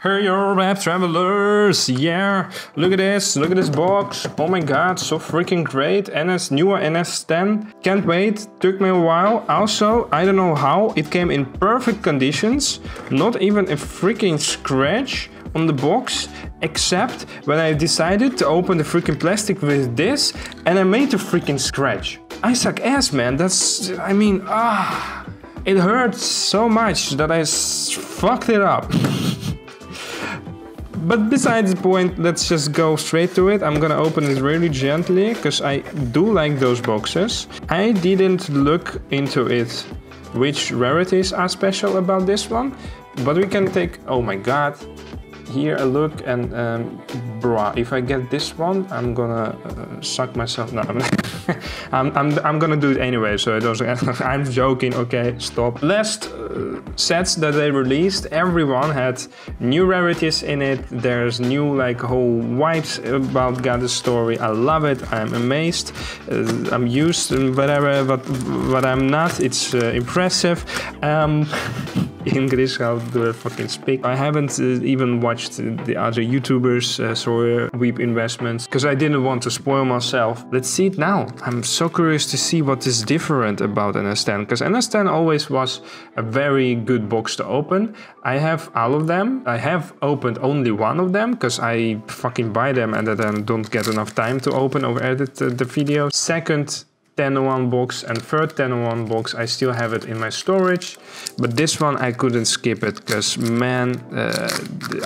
Hey, your web travelers! Yeah, look at this box. Oh my god, so freaking great. Newer NS10. Can't wait, took me a while. Also, I don't know how, it came in perfect conditions. Not even a freaking scratch on the box, except when I decided to open the freaking plastic with this and I made a freaking scratch. I suck ass, man. It hurts so much that I fucked it up. But besides the point, let's just go straight to it. I'm gonna open it really gently, because I do like those boxes. I didn't look into it which rarities are special about this one, but we can take, oh my god, here a look and bruh, if I get this one, I'm gonna suck myself. No, I'm gonna do it anyway, so it doesn't. I'm joking. Okay, stop. Last sets that they released, everyone had new rarities in it. There's new like whole vibes about God's story. I love it. I'm amazed. I'm used to whatever, but I'm not. It's impressive. English, how do I fucking speak? I haven't even watched the other YouTubers, Weep Investments, because I didn't want to spoil myself. Let's see it now. I'm so curious to see what is different about NS10, because NS10 always was a very good box to open. I have all of them. I have opened only one of them, because I fucking buy them and then don't get enough time to open or edit the video. Second 1001 box and third 1001 box, I still have it in my storage, but this one I couldn't skip it, because man,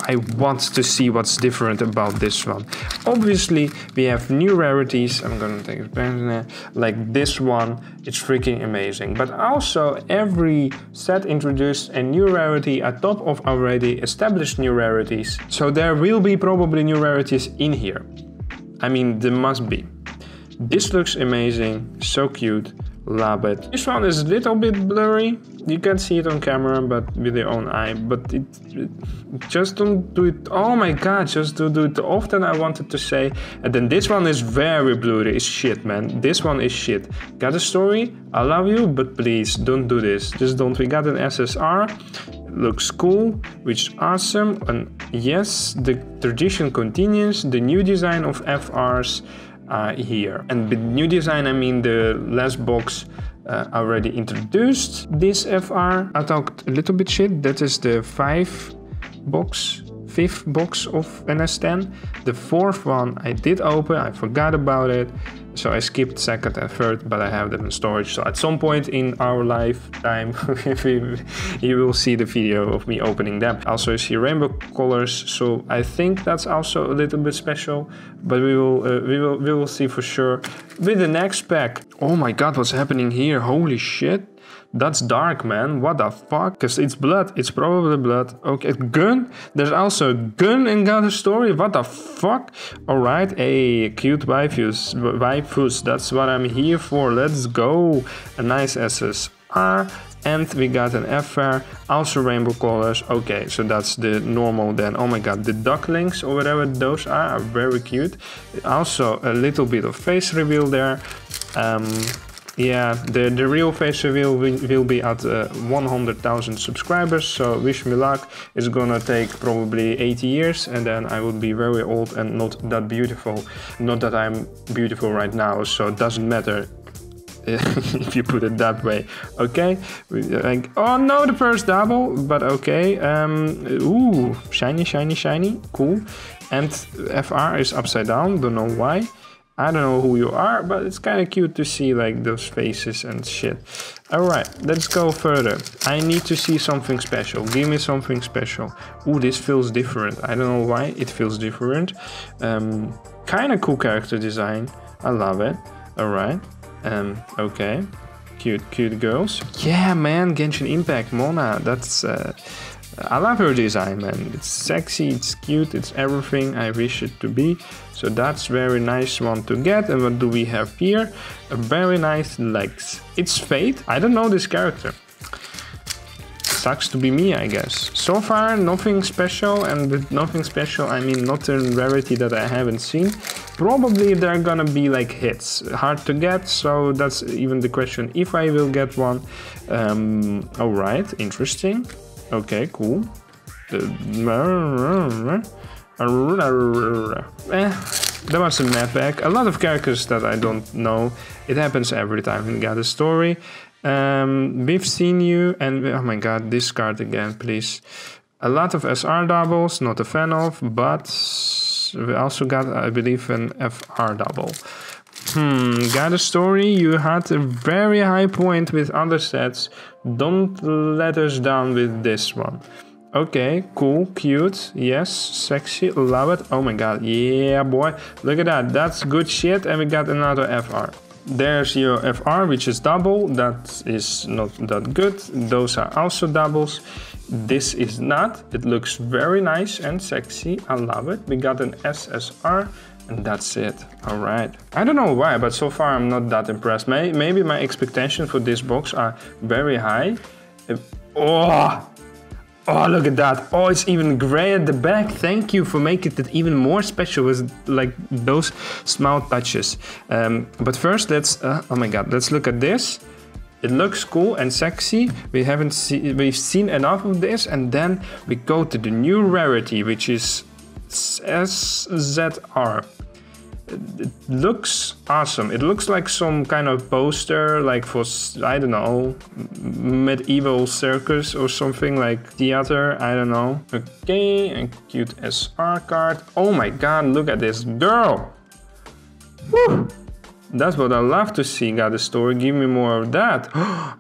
I want to see what's different about this one. Obviously we have new rarities. I'm gonna take it like this one. It's freaking amazing, but also every set introduced a new rarity on top of already established new rarities, so there will be probably new rarities in here. I mean, there must be. This looks amazing, so cute, love it. This one is a little bit blurry, you can see it on camera, but with your own eye, but it just don't do it, oh my god, just don't do it too often, I wanted to say. And then this one is very blurry, it's shit, man, this one is shit. Got a story, I love you, but please, don't do this, just don't. We got an SSR, looks cool, which is awesome, and yes, the tradition continues, the new design of FRs here. And with new design, I mean the last box already introduced this FR. I talked a little bit shit. That is the fifth box of NS10. The fourth one I did open, I forgot about it. So I skipped second and third, but I have them in storage. So at some point in our lifetime, you will see the video of me opening them. Also, you see rainbow colors, so I think that's also a little bit special. But we will see for sure with the next pack. Oh my god, what's happening here? Holy shit. That's dark, man. What the fuck? Because it's blood. It's probably blood. Okay, gun. There's also a gun in God's story. What the fuck? Alright, hey, cute waifus. That's what I'm here for. Let's go. A nice SSR. And we got an FR. Also rainbow colors. Okay, so that's the normal then. Oh my god, the ducklings or whatever those are very cute. Also a little bit of face reveal there. Yeah, the real face reveal will be at 100,000 subscribers, so wish me luck. It's gonna take probably 80 years and then I will be very old and not that beautiful. Not that I'm beautiful right now, so it doesn't matter if you put it that way. Okay, like, oh no, the first double, but okay. Ooh, shiny, shiny, shiny, cool. And FR is upside down, don't know why. I don't know who you are, but it's kind of cute to see like those faces and shit. Alright, let's go further. I need to see something special. Give me something special. Ooh, this feels different. I don't know why it feels different. Kind of cool character design. I love it. Alright. Okay. Cute girls. Yeah, man, Genshin Impact, Mona. That's... I love her design, man. It's sexy, it's cute, it's everything I wish it to be. So that's very nice one to get. And what do we have here? A very nice legs. It's Fate. I don't know this character. Sucks to be me, I guess. So far, nothing special, and with nothing special, I mean not a rarity that I haven't seen. Probably they're gonna be like hits. Hard to get, so that's even the question if I will get one. Alright, interesting. Okay, cool. There was a map pack. A lot of characters that I don't know. It happens every time we got a story. We've seen you, and oh my god, this card again, please. A lot of SR doubles, not a fan of, but we also got, I believe, an FR double. Got a story. You had a very high point with other sets. Don't let us down with this one. Okay, cool, cute, yes, sexy, love it. Oh my god, yeah boy, look at that, that's good shit. And we got another FR. There's your FR, which is double. That is not that good. Those are also doubles. This is not. It looks very nice and sexy. I love it. We got an SSR and that's it. All right. I don't know why, but so far I'm not that impressed. Maybe my expectations for this box are very high. Oh, look at that. Oh, it's even gray at the back. Thank you for making it even more special with like those small touches. But first, let's, oh my god, let's look at this. It looks cool and sexy. We've seen enough of this, and then we go to the new rarity, which is SZR. It looks awesome. It looks like some kind of poster, like for, I don't know, medieval circus or something, like theater, I don't know. Okay, a cute SR card. Oh my god, look at this girl. Woo! That's what I love to see. Got a story, give me more of that.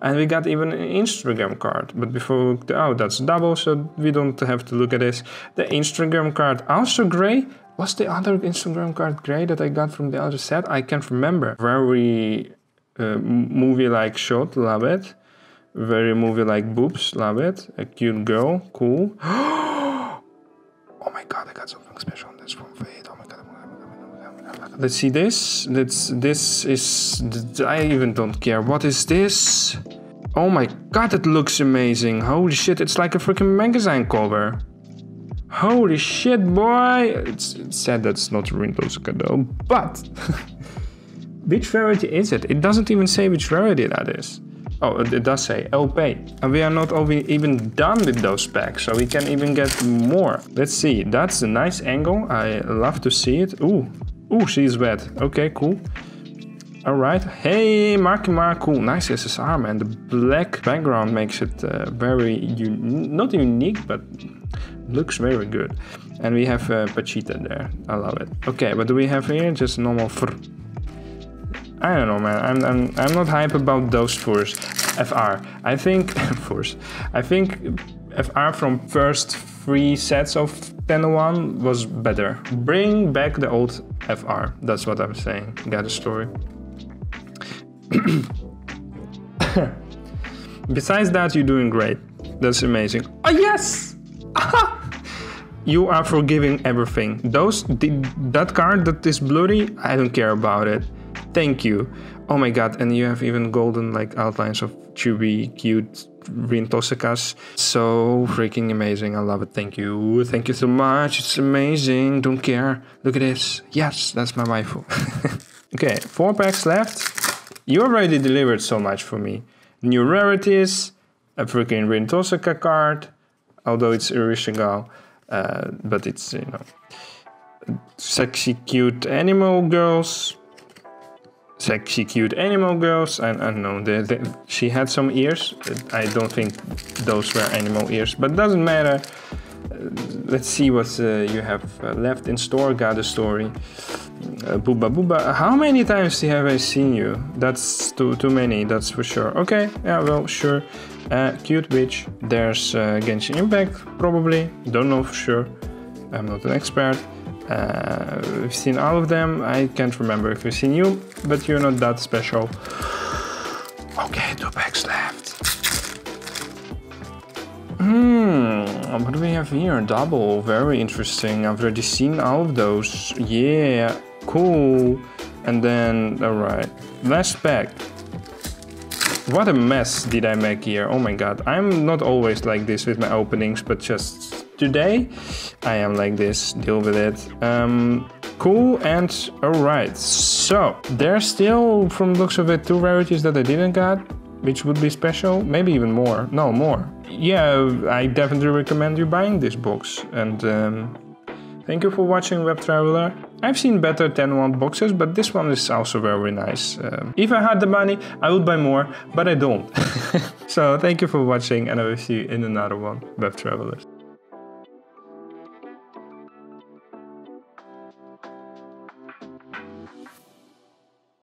And we got even an Instagram card. But before, oh, that's double, so we don't have to look at this. The Instagram card also gray. Was the other Instagram card gray that I got from the other set? I can't remember. Very movie-like shot, love it. Very movie-like boobs, love it. A cute girl, cool. Oh my god, I got something special on this from Fate. Oh my god. Let's see this. This is, I even don't care. What is this? Oh my god, it looks amazing. Holy shit, it's like a freaking magazine cover. Holy shit, boy! It's sad that's not Rintosuka though, but which rarity is it? It doesn't even say which rarity that is. Oh, it does say LP. And we are not even done with those packs, so we can even get more. Let's see, that's a nice angle. I love to see it. Ooh, she's wet. Okay, cool. Alright, hey, Marky Mark, cool, nice SSR, man. The black background makes it very, not unique, but looks very good. And we have Pachita there, I love it. Okay, what do we have here? Just normal fur. I don't know, man, I'm not hype about those furs. FR, I think, furs. I think FR from first 3 sets of 10-1 was better. Bring back the old FR, that's what I'm saying. Got a story. Besides that, you're doing great. That's amazing. Oh yes! You are forgiving everything. That card that is blurry, I don't care about it. Thank you. Oh my god, and you have even golden like outlines of chubby, cute Rintosukas. So freaking amazing. I love it. Thank you. Thank you so much. It's amazing. Don't care. Look at this. Yes, that's my waifu. Okay, 4 packs left. You already delivered so much for me. New rarities, a freaking Rintosuka card, although it's Irishigal, but it's, you know, sexy cute animal girls. Sexy cute animal girls. I don't know, she had some ears. I don't think those were animal ears, but doesn't matter. Let's see what you have left in store. Got a story. Booba Booba. How many times have I seen you? That's too many, that's for sure. Okay, yeah, well, sure. Cute witch. There's Genshin Impact, probably. Don't know for sure. I'm not an expert. We've seen all of them. I can't remember if we've seen you, but you're not that special. Okay, 2 packs left. What do we have here? Double, very interesting. I've already seen all of those. Yeah, cool. And then, alright, last pack. What a mess did I make here. Oh my god, I'm not always like this with my openings, but just today I am like this. Deal with it. Cool, and alright. So, there's still, from the looks of it, 2 rarities that I didn't get. which would be special, maybe even more. No, more. Yeah, I definitely recommend you buying this box. And thank you for watching, Web Traveler. I've seen better 10-wand boxes, but this one is also very nice. If I had the money, I would buy more, but I don't. So thank you for watching, and I will see you in another one, Web Travelers.